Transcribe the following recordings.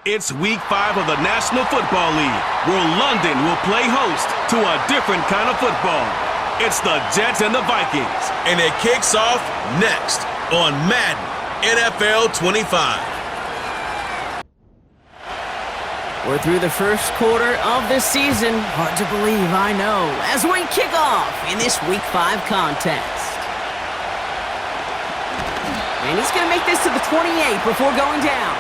It's Week 5 of the National Football League, where London will play host to a different kind of football. It's the Jets and the Vikings. And it kicks off next on Madden NFL 25. We're through the first quarter of the season. Hard to believe, I know, as we kick off in this Week 5 contest. And he's going to make this to the 28 before going down.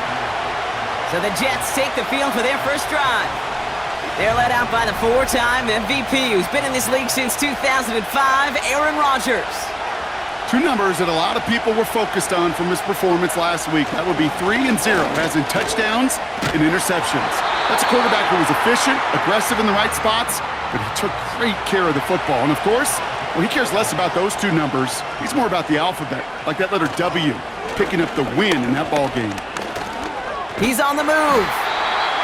So the Jets take the field for their first drive. They're led out by the four-time MVP who's been in this league since 2005, Aaron Rodgers. Two numbers that a lot of people were focused on from his performance last week. That would be 3 and 0, as in touchdowns and interceptions. That's a quarterback who was efficient, aggressive in the right spots, but he took great care of the football. And of course, well, he cares less about those two numbers. He's more about the alphabet, like that letter W, picking up the win in that ball game. He's on the move.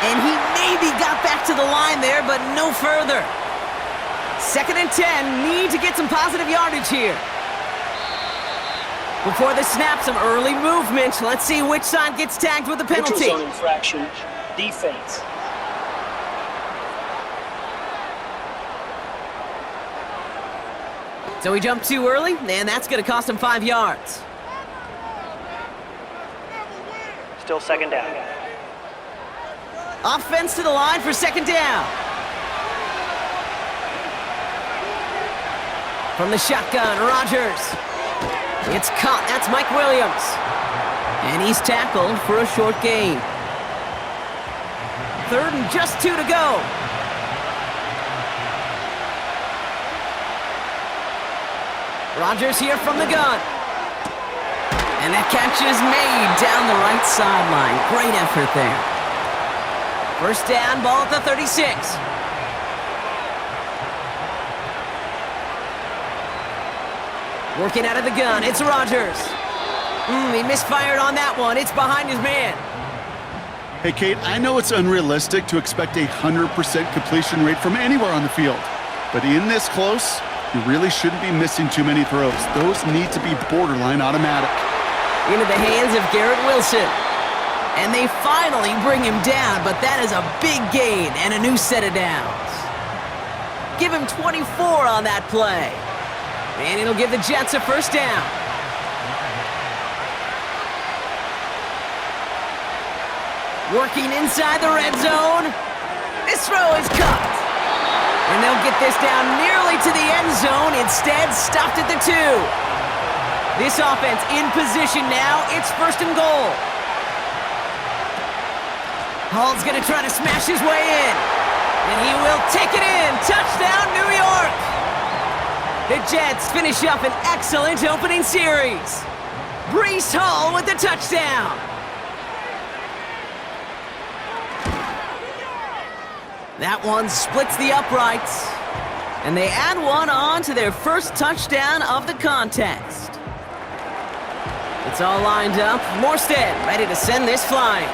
And he maybe got back to the line there, but no further. 2nd and 10, need to get some positive yardage here. Before the snap, some early movement. Let's see which side gets tagged with the penalty. Neutral zone infraction, defense. So he jumped too early, and that's going to cost him 5 yards. Still 2nd down. Offense to the line for 2nd down. From the shotgun, Rodgers. It's caught. That's Mike Williams. And he's tackled for a short gain. 3rd and just 2 to go. Rodgers here from the gun. And that catch is made down the right sideline. Great effort there. 1st down, ball at the 36. Working out of the gun, it's Rodgers. He misfired on that one. It's behind his man. Hey, Kate, I know it's unrealistic to expect a 100% completion rate from anywhere on the field. But in this close, you really shouldn't be missing too many throws. Those need to be borderline automatic. Into the hands of Garrett Wilson. And they finally bring him down, but that is a big gain and a new set of downs. Give him 24 on that play. And it'll give the Jets a 1st down. Working inside the red zone. This throw is caught. And they'll get this down nearly to the end zone. Instead, stopped at the 2. This offense in position now. It's 1st and goal. Hall's going to try to smash his way in. And he will take it in. Touchdown, New York. The Jets finish up an excellent opening series. Breece Hall with the touchdown. That one splits the uprights. And they add one on to their first touchdown of the contest. It's all lined up. Morstead ready to send this flying.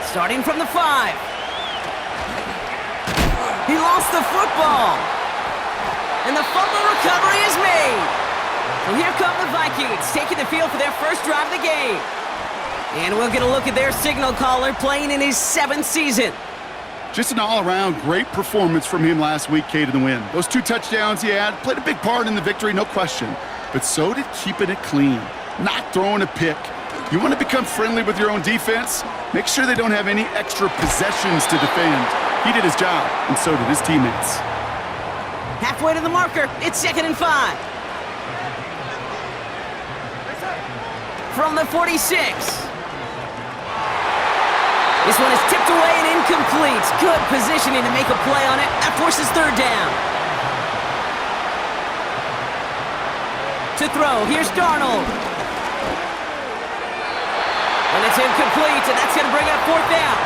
Starting from the 5. He lost the football. And the fumble recovery is made. So here come the Vikings, taking the field for their first drive of the game. And we'll get a look at their signal caller playing in his 7th season. Just an all-around great performance from him last week, Kate, in the win. Those 2 touchdowns he had played a big part in the victory, no question. But so did keeping it clean, not throwing a pick. You want to become friendly with your own defense? Make sure they don't have any extra possessions to defend. He did his job, and so did his teammates. Halfway to the marker, it's 2nd and 5. From the 46. This one is tipped away and incomplete. Good positioning to make a play on it. That forces 3rd down. To throw, here's Darnold. And it's incomplete, and that's going to bring up 4th down.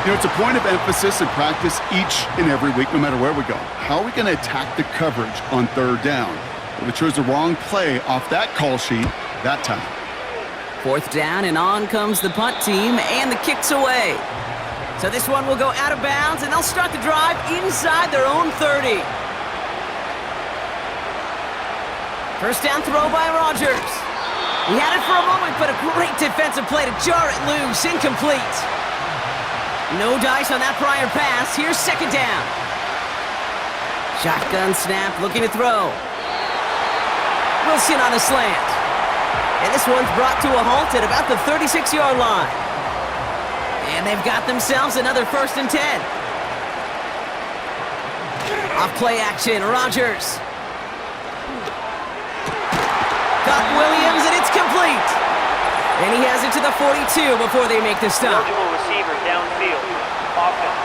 You know, it's a point of emphasis in practice each and every week, no matter where we go. How are we going to attack the coverage on 3rd down? Well, they chose the wrong play off that call sheet that time. 4th down, and on comes the punt team, and the kick's away. So this one will go out of bounds, and they'll start the drive inside their own 30. 1st down throw by Rodgers. He had it for a moment, but a great defensive play to jar it loose. Incomplete. No dice on that prior pass. Here's second down. Shotgun snap, looking to throw. Wilson on the slant. And this one's brought to a halt at about the 36-yard line. And they've got themselves another 1st and 10. Off play action, Rodgers. Got Williams, and it's complete. And he has it to the 42 before they make the stop. Eligible receiver downfield. Offense.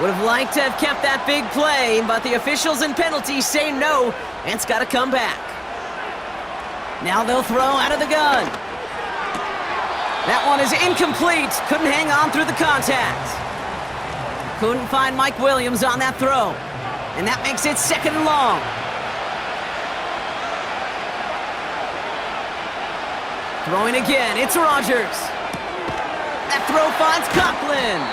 Would have liked to have kept that big play, but the officials and penalties say no, and it's got to come back. Now they'll throw out of the gun. That one is incomplete. Couldn't hang on through the contact. Couldn't find Mike Williams on that throw. And that makes it 2nd and long. Throwing again, it's Rodgers. That throw finds Coughlin.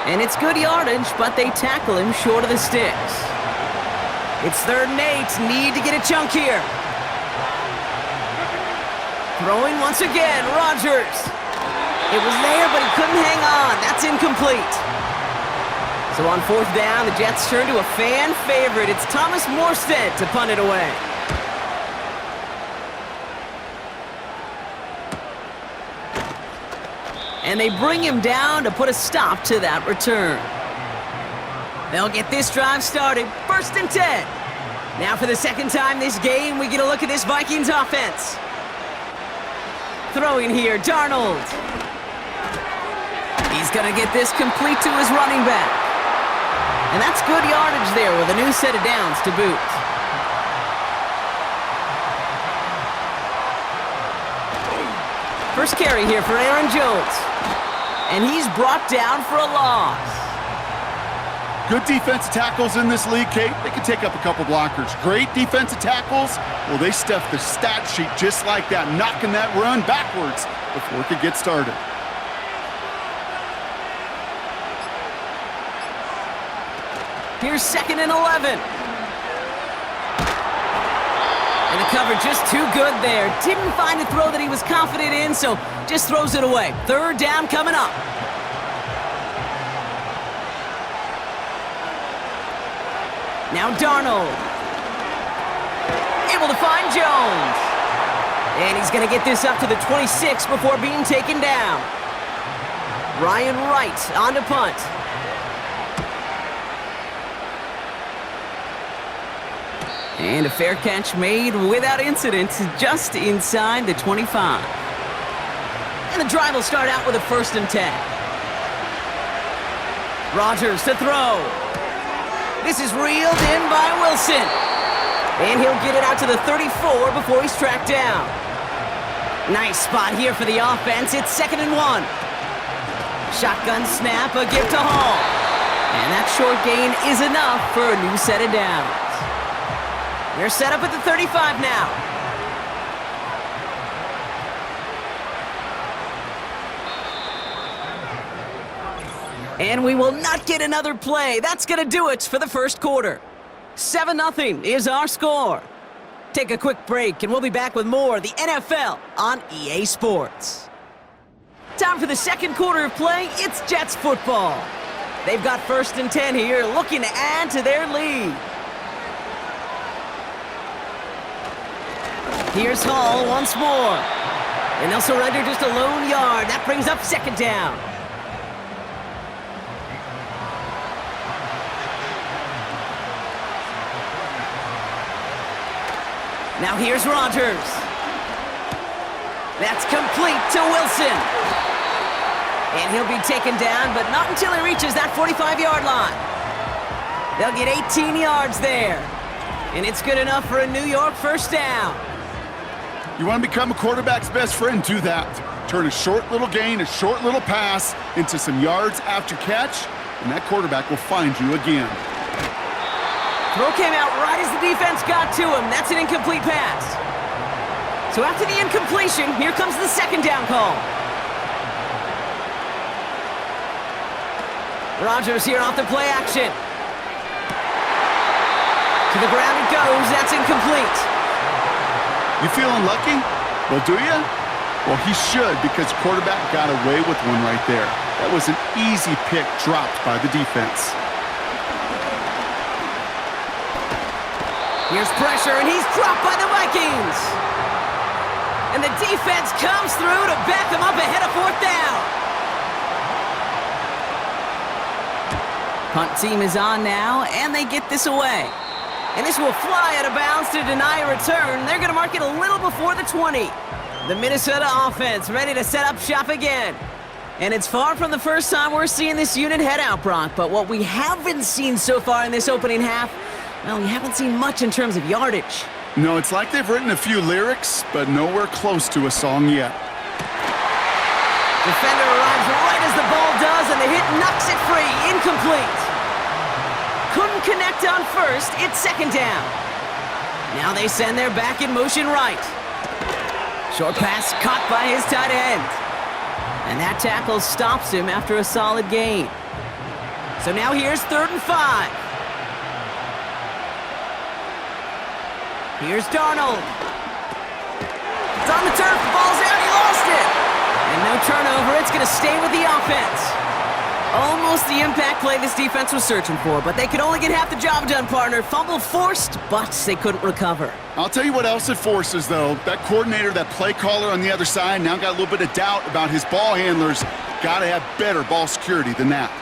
And it's good yardage, but they tackle him short of the sticks. It's 3rd and 8. Need to get a chunk here. Throwing once again, Rodgers. It was there, but he couldn't hang on. That's incomplete. So on 4th down, the Jets turn to a fan favorite. It's Thomas Morstead to punt it away. And they bring him down to put a stop to that return. They'll get this drive started. 1st and 10. Now for the 2nd time this game, we get a look at this Vikings offense. Throwing here, Darnold. He's going to get this complete to his running back. And that's good yardage there with a new set of downs to boot. First carry here for Aaron Jones. And he's brought down for a loss. Good defensive tackles in this league, Kate. They can take up a couple blockers. Great defensive tackles. Well, they stuffed the stat sheet just like that, knocking that run backwards before it could get started. Here's 2nd and 11. And the cover just too good there. Didn't find a throw that he was confident in, so just throws it away. 3rd down coming up. Now Darnold. Able to find Jones. And he's going to get this up to the 26 before being taken down. Ryan Wright on to punt. And a fair catch made without incident just inside the 25. And the drive will start out with a 1st and 10. Rodgers to throw. This is reeled in by Wilson. And he'll get it out to the 34 before he's tracked down. Nice spot here for the offense. It's 2nd and 1. Shotgun snap, a give to Hall. And that short gain is enough for a new set of downs. They're set up at the 35 now. And we will not get another play. That's going to do it for the 1st quarter. 7-0 is our score. Take a quick break, and we'll be back with more of the NFL on EA Sports. Time for the 2nd quarter of play. It's Jets football. They've got 1st and 10 here, looking to add to their lead. Here's Hall once more. And they'll surrender just a lone yard. That brings up 2nd down. Now here's Rodgers. That's complete to Wilson. And he'll be taken down, but not until he reaches that 45-yard line. They'll get 18 yards there. And it's good enough for a New York 1st down. You want to become a quarterback's best friend, do that. Turn a short little gain, a short little pass into some yards after catch, and that quarterback will find you again. Throw came out right as the defense got to him. That's an incomplete pass. So after the incompletion, here comes the 2nd down call. Rodgers here off the play action. To the ground it goes. That's incomplete. You feeling lucky? Well, do you? Well, he should, because quarterback got away with one right there. That was an easy pick dropped by the defense. Here's pressure, and he's dropped by the Vikings. And the defense comes through to back them up ahead of 4th down. Punt team is on now, and they get this away. And this will fly out of bounds to deny a return. They're going to mark it a little before the 20. The Minnesota offense ready to set up shop again. And it's far from the first time we're seeing this unit head out, Brock. But what we haven't seen so far in this opening half, well, we haven't seen much in terms of yardage. No, it's like they've written a few lyrics, but nowhere close to a song yet. Defender arrives right as the ball does, and the hit knocks it free. Incomplete. Couldn't connect on first. It's 2nd down. Now they send their back in motion right. Short pass caught by his tight end. And that tackle stops him after a solid gain. So now here's 3rd and 5. Here's Darnold. It's on the turf. The ball's out. He lost it. And no turnover. It's going to stay with the offense. Almost the impact play this defense was searching for, but they could only get half the job done, partner. Fumble forced, but they couldn't recover. I'll tell you what else it forces, though. That coordinator, that play caller on the other side, now got a little bit of doubt about his ball handlers. Got to have better ball security than that.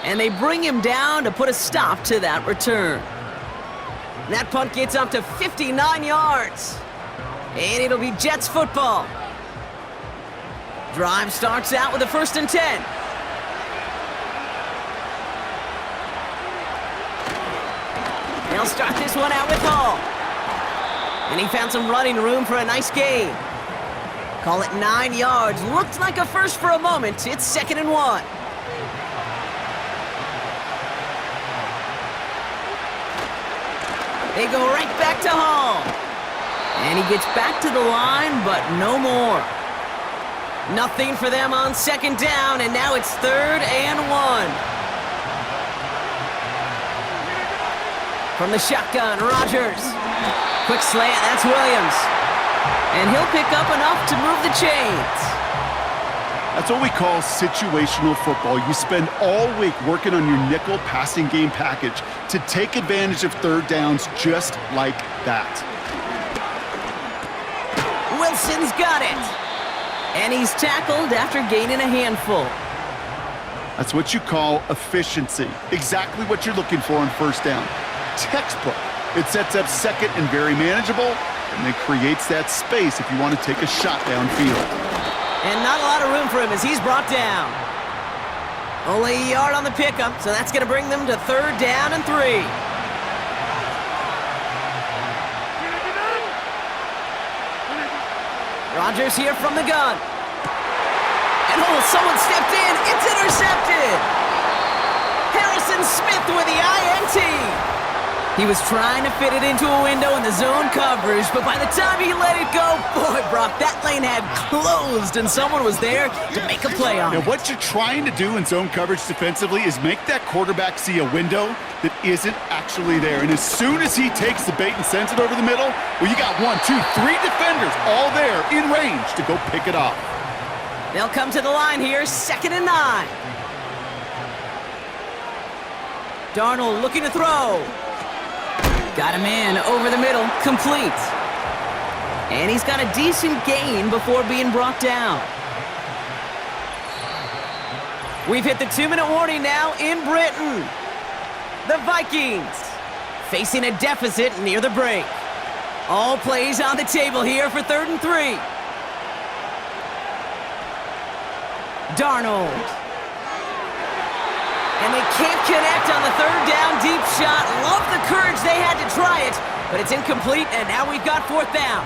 And they bring him down to put a stop to that return. That punt gets up to 59 yards. And it'll be Jets football. Drive starts out with a 1st and 10. They'll start this one out with Hall. And he found some running room for a nice gain. Call it 9 yards. Looked like a first for a moment. It's 2nd and 1. They go right back to Hall. And he gets back to the line, but no more. Nothing for them on 2nd down, and now it's 3rd and 1. From the shotgun, Rodgers. Quick slant, that's Williams. And he'll pick up enough to move the chains. That's what we call situational football. You spend all week working on your nickel passing game package to take advantage of 3rd downs just like that. Wilson's got it. And he's tackled after gaining a handful. That's what you call efficiency. Exactly what you're looking for on 1st down. Textbook. It sets up 2nd and very manageable, and it creates that space if you want to take a shot downfield. And not a lot of room for him as he's brought down. Only a yard on the pickup, so that's going to bring them to 3rd down and 3. Rodgers here from the gun. And someone stepped in. It's intercepted. Harrison Smith with the INT. He was trying to fit it into a window in the zone coverage, but by the time he let it go, boy, Brock, that lane had closed, and someone was there to make a play on it. Now, what you're trying to do in zone coverage defensively is make that quarterback see a window that isn't actually there. And as soon as he takes the bait and sends it over the middle, well, you got 1, 2, 3 defenders all there in range to go pick it off. They'll come to the line here, 2nd and 9. Darnold looking to throw. Got him in over the middle, complete. And he's got a decent gain before being brought down. We've hit the 2-minute warning now in Britain. The Vikings facing a deficit near the break. All plays on the table here for 3rd and 3. Darnold. And they can't connect on the 3rd down deep shot. Love the courage they had to try it, but it's incomplete, and now we've got 4th down.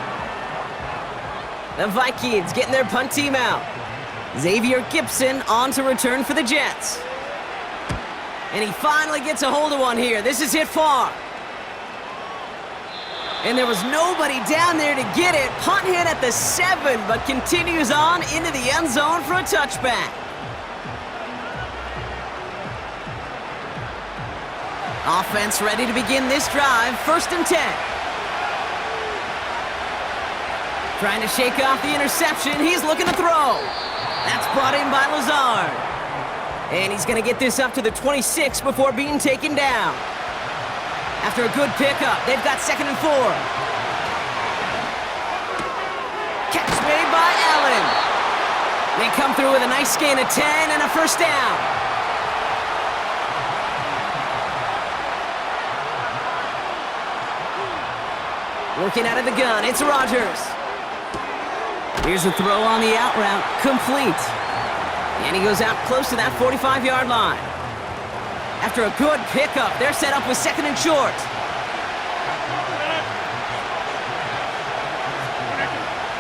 The Vikings getting their punt team out. Xavier Gipson on to return for the Jets. And he finally gets a hold of one here. This is hit far. And there was nobody down there to get it. Punt hit at the 7, but continues on into the end zone for a touchback. Offense ready to begin this drive. 1st and 10. Trying to shake off the interception. He's looking to throw. That's brought in by Lazard. And he's going to get this up to the 26 before being taken down. After a good pickup, they've got 2nd and 4. Catch made by Allen. They come through with a nice gain of 10 and a 1st down. Working out of the gun, it's Rodgers. Here's a throw on the out route, complete. And he goes out close to that 45-yard line. After a good pickup, they're set up with 2nd and short.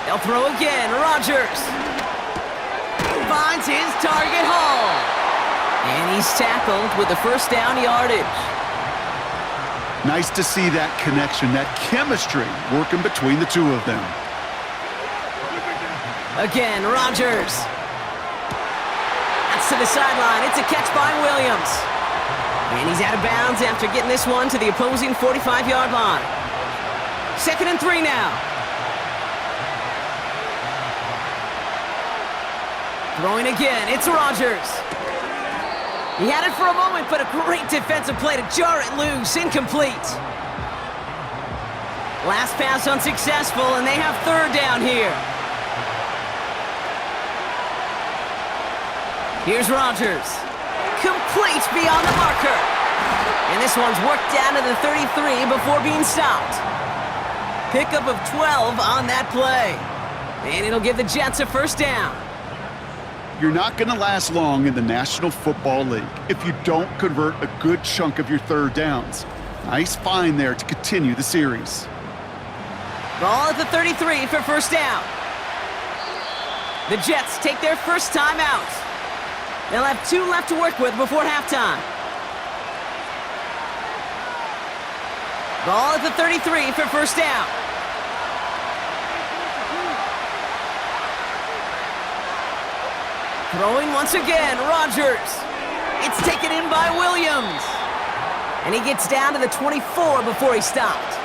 They'll throw again, Rodgers. Finds his target, Hall. And he's tackled with the 1st down yardage. Nice to see that connection, that chemistry working between the two of them. Again, Rodgers. That's to the sideline. It's a catch by Williams. And he's out of bounds after getting this one to the opposing 45-yard line. 2nd and 3 now. Throwing again, it's Rodgers. He had it for a moment, but a great defensive play to jar it loose. Incomplete. Last pass unsuccessful, and they have 3rd down here. Here's Rodgers. Complete beyond the marker. And this one's worked down to the 33 before being stopped. Pickup of 12 on that play. And it'll give the Jets a 1st down. You're not going to last long in the National Football League if you don't convert a good chunk of your 3rd downs. Nice find there to continue the series. Ball at the 33 for 1st down. The Jets take their 1st time out. They'll have 2 left to work with before halftime. Ball at the 33 for 1st down. Throwing once again, Rodgers. It's taken in by Williams. And he gets down to the 24 before he stopped.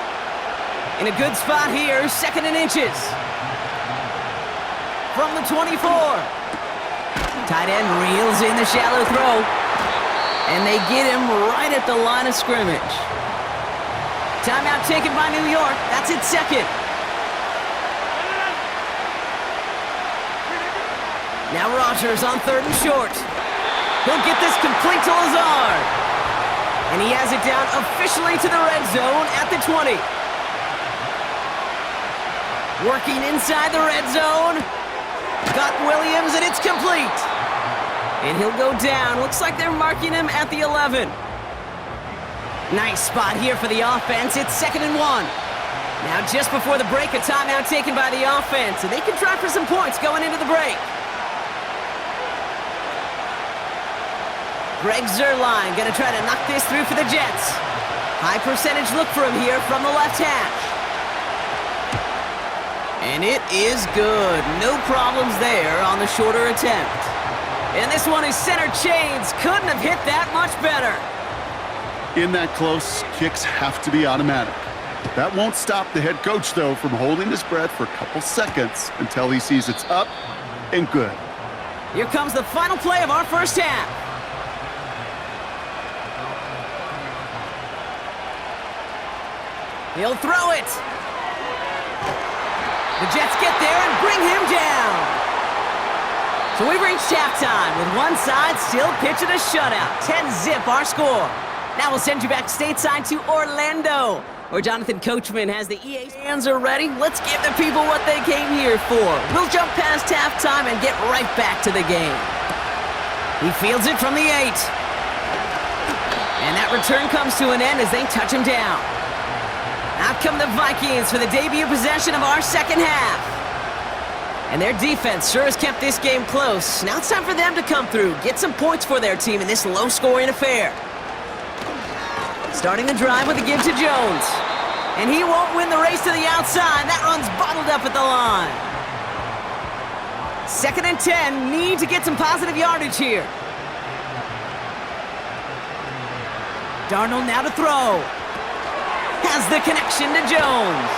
In a good spot here, 2nd and inches. From the 24. Tight end reels in the shallow throw. And they get him right at the line of scrimmage. Timeout taken by New York. That's its 2nd. Now Rodgers on 3rd and short. He'll get this complete to Lazard. And he has it down officially to the red zone at the 20. Working inside the red zone. Got Williams, and it's complete. And he'll go down. Looks like they're marking him at the 11. Nice spot here for the offense. It's 2nd and 1. Now just before the break, a timeout taken by the offense. And they can try for some points going into the break. Greg Zuerlein going to try to knock this through for the Jets. High percentage look for him here from the left hash. And it is good. No problems there on the shorter attempt. And this one is center chains. Couldn't have hit that much better. In that close, kicks have to be automatic. That won't stop the head coach, though, from holding his breath for a couple seconds until he sees it's up and good. Here comes the final play of our 1st half. He'll throw it. The Jets get there and bring him down. So we've reached halftime with one side still pitching a shutout. 10-zip our score. Now we'll send you back stateside to Orlando, where Jonathan Coachman has the EA fans are ready. Let's give the people what they came here for. We'll jump past halftime and get right back to the game. He fields it from the 8. And that return comes to an end as they touch him down. Out come the Vikings for the debut possession of our 2nd half. And their defense sure has kept this game close. Now it's time for them to come through, get some points for their team in this low-scoring affair. Starting the drive with a give to Jones. And he won't win the race to the outside. That run's bottled up at the line. 2nd and 10, need to get some positive yardage here. Darnold now to throw. Has the connection to Jones.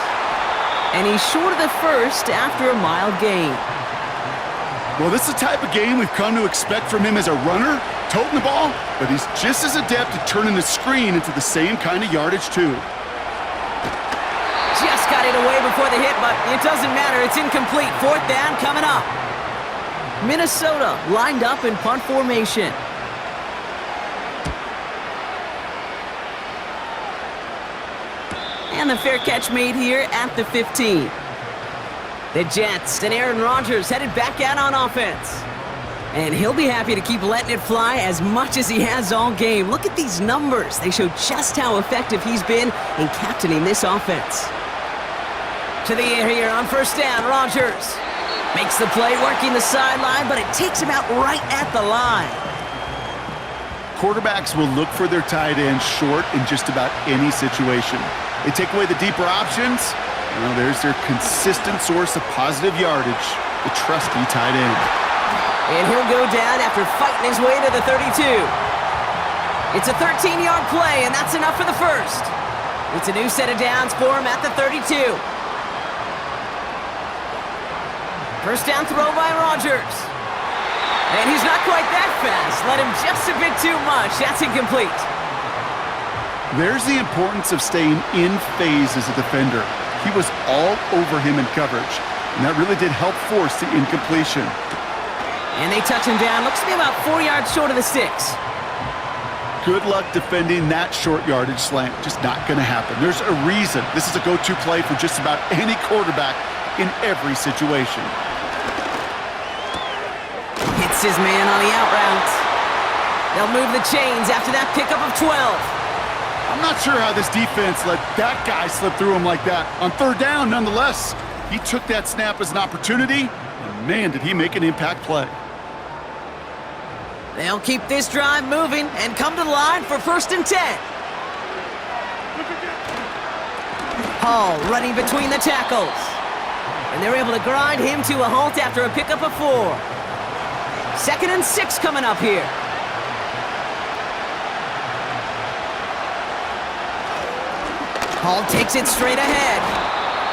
And he's short of the first after a mild gain. Well, this is the type of game we've come to expect from him as a runner, toting the ball, but he's just as adept at turning the screen into the same kind of yardage, too. Just got it away before the hit, but it doesn't matter. It's incomplete. Fourth down coming up. Minnesota lined up in punt formation. And the fair catch made here at the 15. The Jets and Aaron Rodgers headed back out on offense. And he'll be happy to keep letting it fly as much as he has all game. Look at these numbers. They show just how effective he's been in captaining this offense. To the air here on first down, Rodgers makes the play, working the sideline, but it takes him out right at the line. Quarterbacks will look for their tight end short in just about any situation. They take away the deeper options. Well, there's their consistent source of positive yardage, the trusty tight end. And he'll go down after fighting his way to the 32. It's a 13-yard play, and that's enough for the first. It's a new set of downs for him at the 32. First down throw by Rodgers. And he's not quite that fast. Let him just a bit too much. That's incomplete. There's the importance of staying in phase as a defender. He was all over him in coverage, and that really did help force the incompletion. And they touch him down. Looks to be about 4 yards short of the 6. Good luck defending that short yardage slant. Just not going to happen. There's a reason this is a go-to play for just about any quarterback in every situation. Hits his man on the out route. They'll move the chains after that pickup of 12. I'm not sure how this defense let that guy slip through him like that. On third down, nonetheless, he took that snap as an opportunity, and man, did he make an impact play. They'll keep this drive moving and come to the line for first and 10. Hall running between the tackles. And they're able to grind him to a halt after a pickup of 4. Second and 6 coming up here. Hall takes it straight ahead.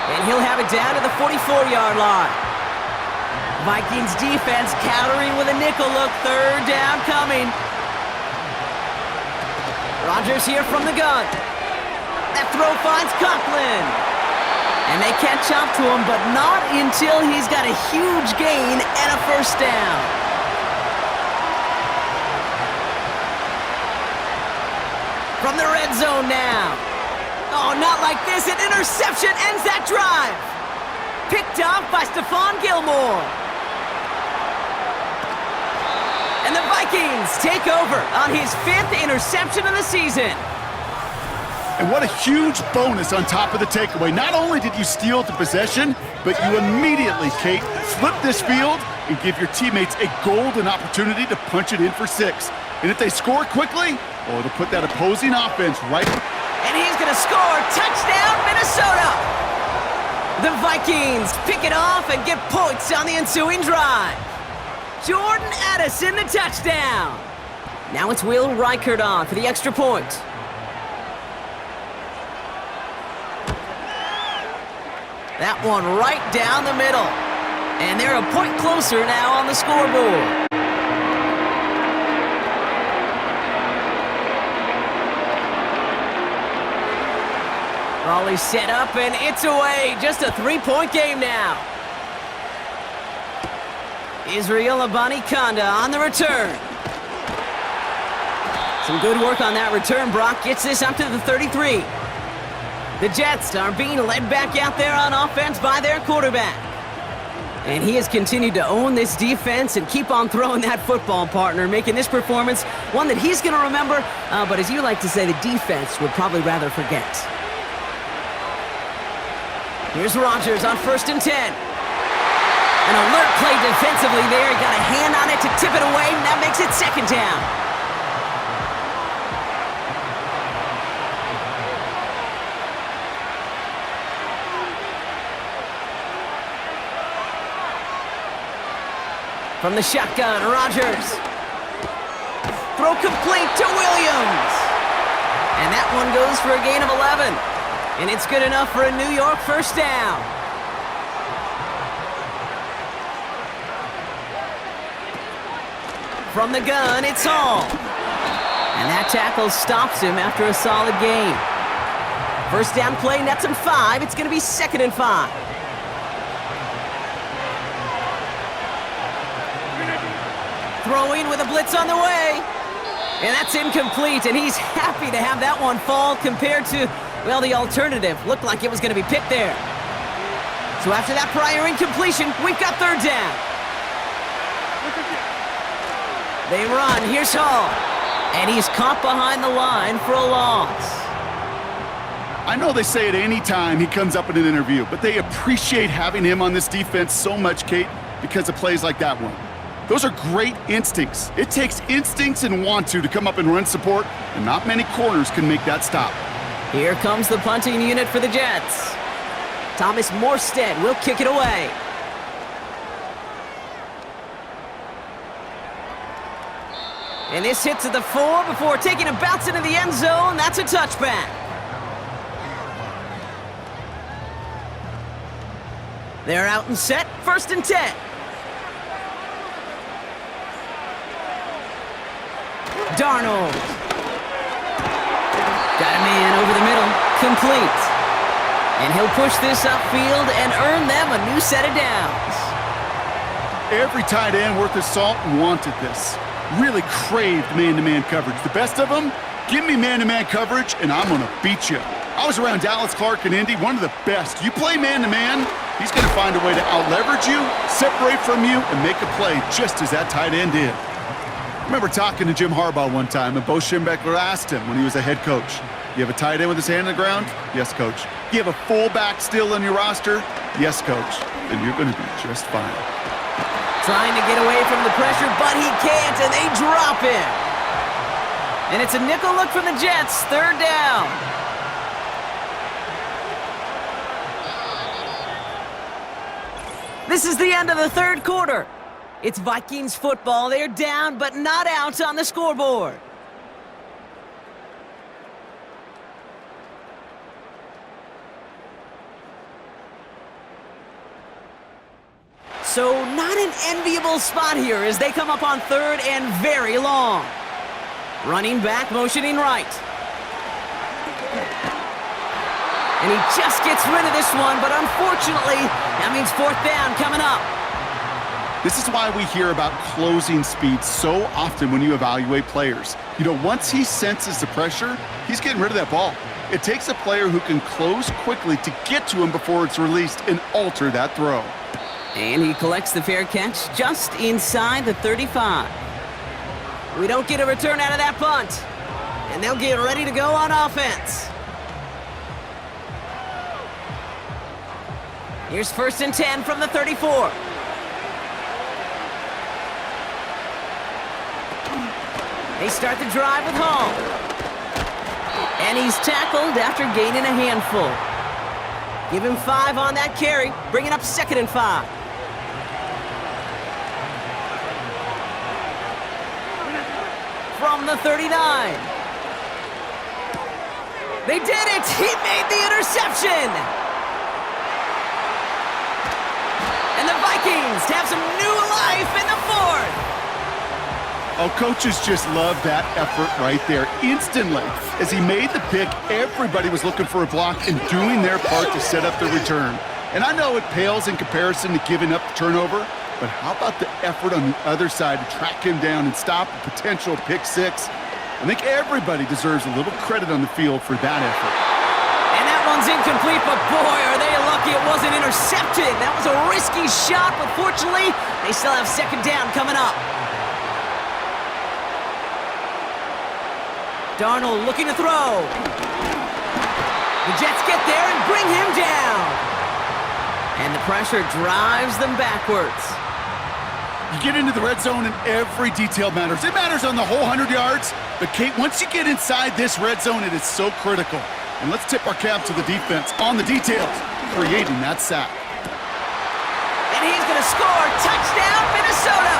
And he'll have it down to the 44-yard line. Vikings defense countering with a nickel look. Third down coming. Rodgers here from the gun. That throw finds Conklin. And they catch up to him, but not until he's got a huge gain and a first down. From the red zone now. Oh, not like this. An interception ends that drive. Picked off by Stephon Gilmore. And the Vikings take over on his 5th interception of the season. And what a huge bonus on top of the takeaway. Not only did you steal the possession, but you immediately, Kate, flip this field and give your teammates a golden opportunity to punch it in for 6. And if they score quickly, oh, it'll put that opposing offense right. And he's going to score. Touchdown, Minnesota! The Vikings pick it off and get points on the ensuing drive. Jordan Addison, the touchdown. Now it's Will Reichert on for the extra point. That one right down the middle. And they're a point closer now on the scoreboard. Raleigh set up, and it's away. Just a 3-point game now. Israel Abanikanda on the return. Some good work on that return. Brock gets this up to the 33. The Jets are being led back out there on offense by their quarterback. And he has continued to own this defense and keep on throwing that football, partner, making this performance one that he's going to remember, but as you like to say, the defense would probably rather forget. Here's Rodgers on first and 10. An alert play defensively there. He got a hand on it to tip it away, and that makes it second down. From the shotgun, Rodgers. Throw complete to Williams. And that one goes for a gain of 11. And it's good enough for a New York first down. From the gun, it's Hall. And that tackle stops him after a solid gain. First down play nets him 5. It's going to be 2nd and 5. Throwing with a blitz on the way. And that's incomplete, and he's happy to have that one fall compared to, well, the alternative. Looked like it was going to be picked there. So after that prior incompletion, we've got 3rd down. They run. Here's Hall. And he's caught behind the line for a loss. I know they say it any time he comes up in an interview, but they appreciate having him on this defense so much, Kate, because of plays like that one. Those are great instincts. It takes instincts and want to come up and run support, and not many corners can make that stop. Here comes the punting unit for the Jets. Thomas Morstead will kick it away. And this hits at the 4 before taking a bounce into the end zone. That's a touchback. They're out and set. 1st and 10. Darnold. Got a man over the middle. Complete. And he'll push this upfield and earn them a new set of downs. Every tight end worth his salt wanted this. Really craved man-to-man coverage. The best of them, give me man-to-man coverage and I'm going to beat you. I was around Dallas Clark and Indy, one of the best. You play man-to-man, he's going to find a way to out-leverage you, separate from you, and make a play just as that tight end did. I remember talking to Jim Harbaugh one time, and Bo Schembechler asked him when he was a head coach, you have a tight end with his hand on the ground? Yes, coach. You have a fullback still on your roster? Yes, coach. Then you're going to be just fine. Trying to get away from the pressure, but he can't, and they drop him. And it's a nickel look from the Jets, 3rd down. This is the end of the 3rd quarter. It's Vikings football. They're down, but not out on the scoreboard. So not an enviable spot here as they come up on 3rd and very long. Running back, motioning right. And he just gets rid of this one, but unfortunately, that means 4th down coming up. This is why we hear about closing speed so often when you evaluate players. You know, once he senses the pressure, he's getting rid of that ball. It takes a player who can close quickly to get to him before it's released and alter that throw. And he collects the fair catch just inside the 35. We don't get a return out of that punt. And they'll get ready to go on offense. Here's 1st and 10 from the 34. They start the drive with Hall. And he's tackled after gaining a handful. Give him 5 on that carry, bringing up 2nd and 5. From the 39. They did it! He made the interception! And the Vikings have some new life in the 4th. Oh, coaches just love that effort right there. Instantly, as he made the pick, everybody was looking for a block and doing their part to set up the return. And I know it pales in comparison to giving up the turnover, but how about the effort on the other side to track him down and stop a potential pick 6? I think everybody deserves a little credit on the field for that effort. And that one's incomplete, but boy, are they lucky it wasn't intercepted. That was a risky shot, but fortunately, they still have 2nd down coming up. Darnold looking to throw. The Jets get there and bring him down. And the pressure drives them backwards. You get into the red zone and every detail matters. It matters on the whole 100 yards. But, Kate, once you get inside this red zone, it is so critical. And let's tip our cap to the defense on the details, creating that sack. And he's going to score. Touchdown, Minnesota.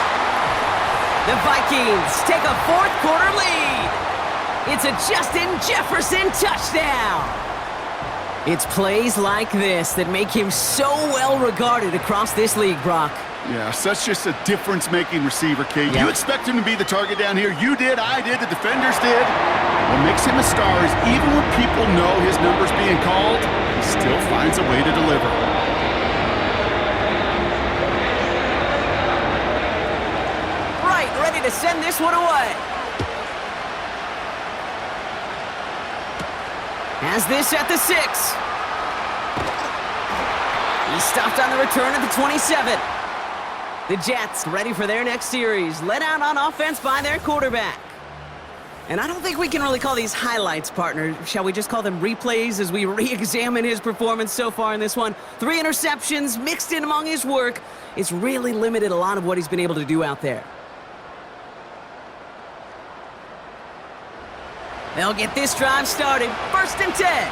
The Vikings take a 4th quarter lead. It's a Justin Jefferson touchdown! It's plays like this that make him so well regarded across this league, Brock. Yeah, such just a difference-making receiver, Kate. Yep. You expect him to be the target down here. You did, I did, the defenders did. What makes him a star is even when people know his number's being called, he still finds a way to deliver. Right, ready to send this one away. Has this at the 6. He's stopped on the return at the 27. The Jets ready for their next series, led out on offense by their quarterback. And I don't think we can really call these highlights, partner. Shall we just call them replays as we re-examine his performance so far in this one? 3 interceptions mixed in among his work. It's really limited a lot of what he's been able to do out there. They'll get this drive started. 1st and 10.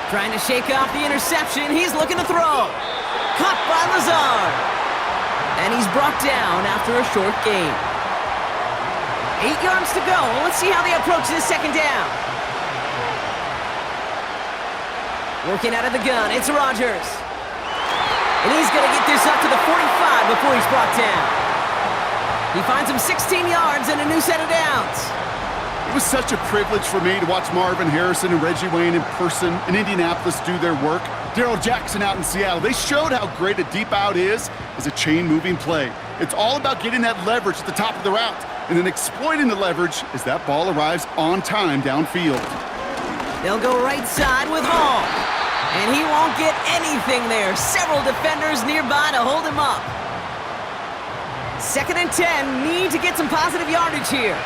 Trying to shake off the interception. He's looking to throw. Caught by Lazard. And he's brought down after a short gain. 8 yards to go. Let's see how they approach this 2nd down. Working out of the gun. It's Rodgers. And he's going to get this up to the 45 before he's brought down. He finds him 16 yards and a new set of downs. It was such a privilege for me to watch Marvin Harrison and Reggie Wayne in person in Indianapolis do their work. Darrell Jackson out in Seattle. They showed how great a deep out is as a chain-moving play. It's all about getting that leverage at the top of the route and then exploiting the leverage as that ball arrives on time downfield. They'll go right side with Hall. And he won't get anything there. Several defenders nearby to hold him up. 2nd and 10. Need to get some positive yardage here.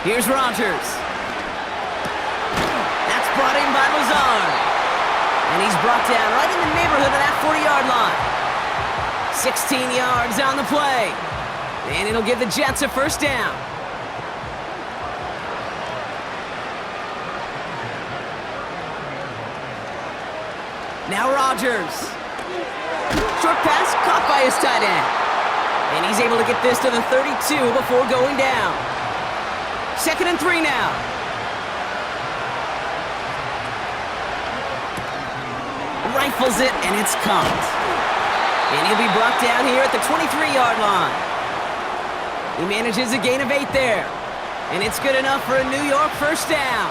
Here's Rodgers. That's brought in by Lazard. And he's brought down right in the neighborhood of that 40-yard line. 16 yards on the play. And it'll give the Jets a 1st down. Now Rodgers. Short pass caught by his tight end. And he's able to get this to the 32 before going down. 2nd and 3 now. Rifles it, and it's caught. And he'll be brought down here at the 23-yard line. He manages a gain of 8 there. And it's good enough for a New York 1st down.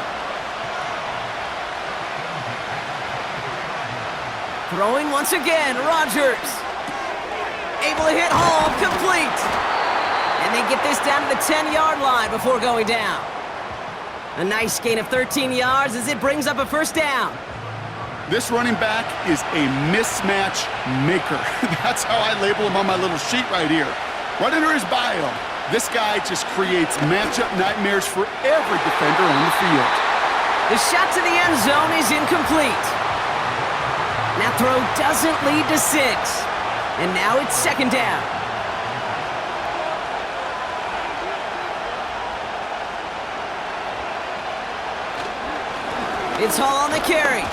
Throwing once again, Rodgers. Able to hit Hall, complete. And they get this down to the 10-yard line before going down. A nice gain of 13 yards as it brings up a 1st down. This running back is a mismatch maker. That's how I label him on my little sheet right here. Right under his bio, this guy just creates matchup nightmares for every defender on the field. The shot to the end zone is incomplete. That throw doesn't lead to 6. And now it's 2nd down. It's Hall on the carry.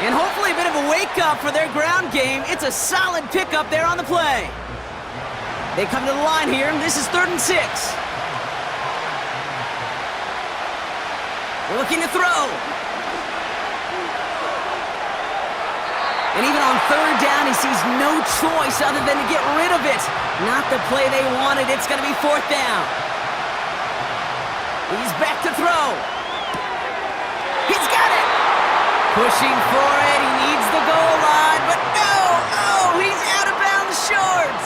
And hopefully a bit of a wake-up for their ground game. It's a solid pickup there on the play. They come to the line here, and this is 3rd and 6. Looking to throw. And even on 3rd down, he sees no choice other than to get rid of it. Not the play they wanted. It's going to be 4th down. He's back to throw. He's got it. Pushing for it. He needs the goal line, but no. Oh, he's out of bounds short.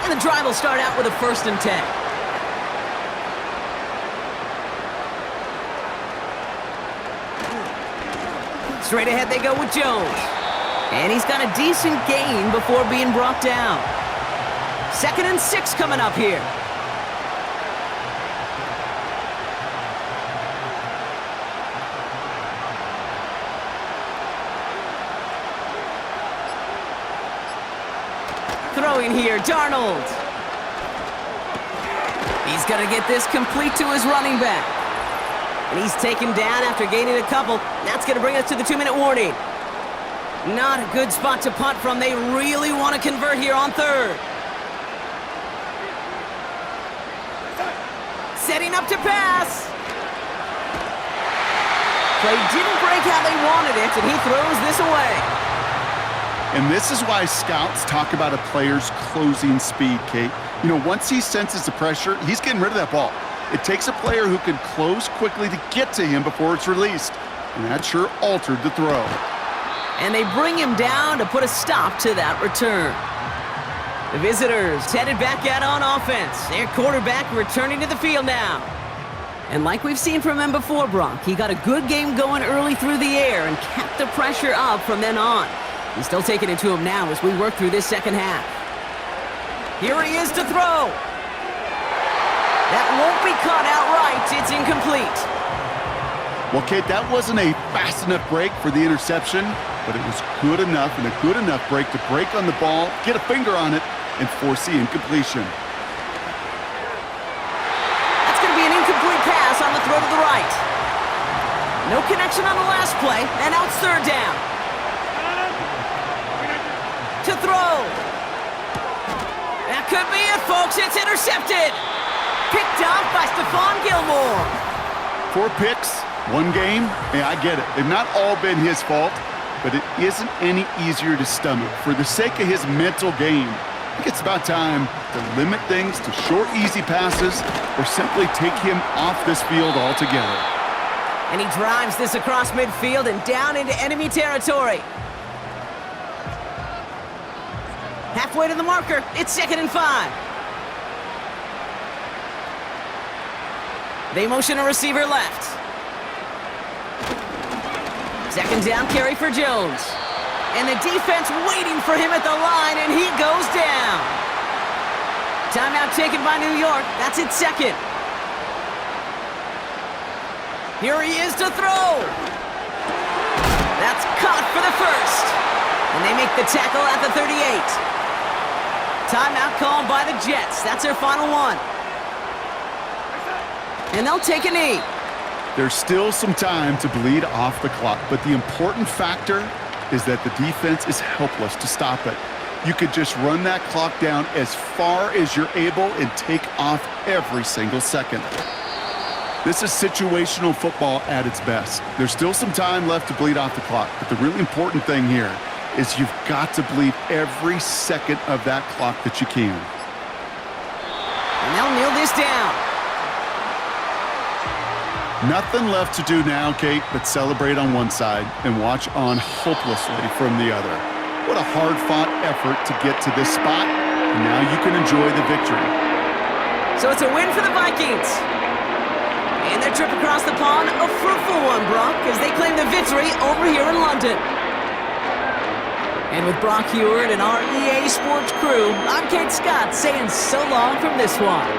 And the drive will start out with a 1st and 10. Straight ahead they go with Jones. And he's got a decent gain before being brought down. 2nd and 6 coming up here. Throwing here, Darnold. He's going to get this complete to his running back. And he's taken down after gaining a couple. That's going to bring us to the 2-minute warning. Not a good spot to punt from. They really want to convert here on third. Setting up to pass. Play didn't break how they wanted it, and he throws this away. And this is why scouts talk about a player's closing speed, Kate. You know, once he senses the pressure, he's getting rid of that ball. It takes a player who can close quickly to get to him before it's released. And that sure altered the throw. And they bring him down to put a stop to that return. The visitors headed back out on offense. Their quarterback returning to the field now. And like we've seen from him before, Brock, he got a good game going early through the air and kept the pressure up from then on. He's still taking it to him now as we work through this second half. Here he is to throw. That won't be caught outright. It's incomplete. Well, Kate, that wasn't a fast enough break for the interception, but it was good enough and a good enough break to break on the ball, get a finger on it, and force the incompletion. That's going to be an incomplete pass on the throw to the right. No connection on the last play, and now it's third down. To throw. That could be it, folks. It's intercepted. Picked off by Stephon Gilmore. 4 picks, 1 game. Yeah, I get it. They've not all been his fault, but it isn't any easier to stomach. For the sake of his mental game, I think it's about time to limit things to short, easy passes or simply take him off this field altogether. And he drives this across midfield and down into enemy territory. Halfway to the marker, it's 2nd and 5. They motion a receiver left. 2nd down carry for Jones. And the defense waiting for him at the line, and he goes down. Timeout taken by New York. That's its 2nd. Here he is to throw. That's caught for the 1st. And they make the tackle at the 38. Timeout called by the Jets. That's their final one. And they'll take a knee. There's still some time to bleed off the clock, but the important factor is that the defense is helpless to stop it. You could just run that clock down as far as you're able and take off every single second. This is situational football at its best. There's still some time left to bleed off the clock, but the really important thing here is you've got to bleed every second of that clock that you can. And they'll kneel this down. Nothing left to do now, Kate, but celebrate on one side and watch on hopelessly from the other. What a hard-fought effort to get to this spot, and now you can enjoy the victory. So it's a win for the Vikings. And their trip across the pond, a fruitful one, Brock, as they claim the victory over here in London. And with Brock Heward and our EA Sports crew, I'm Kate Scott saying so long from this one.